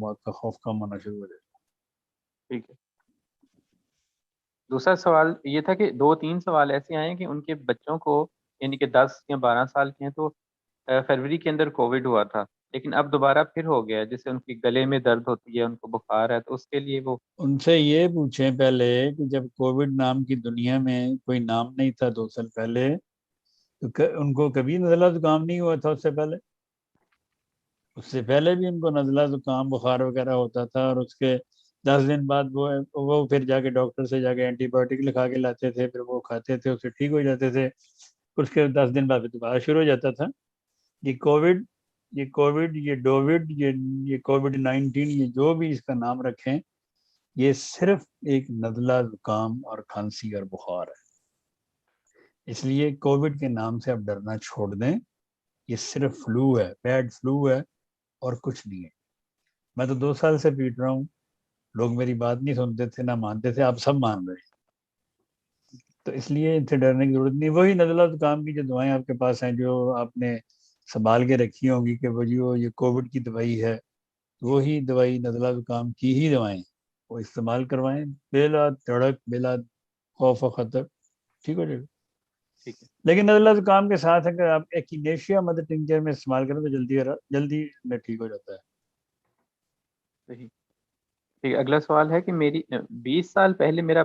موت کا خوف کم ہونا شروع ہو جائے. ٹھیک ہے. دوسرا سوال یہ تھا کہ 2-3 سوال ایسے آئے ہیں کہ ان کے بچوں کو یعنی کہ 10 یا 12 سال کے ہیں تو فروری کے اندر کووڈ ہوا تھا لیکن اب دوبارہ پھر ہو گیا, جیسے ان کے گلے میں درد ہوتی ہے, ان کو بخار ہے, تو اس کے لیے وہ ان سے یہ پوچھیں پہلے کہ جب کووڈ نام کی دنیا میں کوئی نام نہیں تھا 2 سال پہلے, تو ان کو کبھی نزلہ زکام نہیں ہوا تھا؟ اس سے پہلے بھی ان کو نزلہ زکام بخار وغیرہ ہوتا تھا, اور اس کے 10 دن بعد وہ پھر جا کے ڈاکٹر سے جا کے اینٹی بایوٹک لکھا کے لاتے تھے, پھر وہ کھاتے تھے, اس سے ٹھیک ہو جاتے تھے. اس کے 10 دن بعد دوبارہ شروع ہو جاتا تھا. یہ کووڈ یہ کووڈ 19 یہ جو بھی اس کا نام رکھیں, یہ صرف ایک نزلہ زکام اور کھانسی اور بخار ہے. اس لیے کووڈ کے نام سے آپ ڈرنا چھوڑ دیں. یہ صرف فلو ہے, بیڈ فلو ہے اور کچھ نہیں ہے. میں تو 2 سال سے پیٹ رہا ہوں, لوگ میری بات نہیں سنتے تھے, نہ مانتے تھے, آپ سب مان رہے ہیں. تو اس لیے ان سے ڈرنے کی ضرورت نہیں. وہی نزلہ زکام کی جو دوائیں آپ کے پاس ہیں, جو آپ نے سنبھال کے رکھی ہوں گی کہ وہ یہ کووڈ کی دوائی ہے, وہی دوائی نزلہ زکام کی ہی دوائیں وہ استعمال کروائیں بلا دھڑک, بلا خوف و خطر, ٹھیک ہو جائے گا. ٹھیک ہے. لیکن نزلہ زکام کے ساتھ اگر آپ ایکینیشیا مدر ٹنکچر میں استعمال کریں تو جلدی میں ٹھیک ہو جاتا ہے. صحیح. ٹھیک. اگلا سوال ہے کہ میری 20 سال پہلے میرا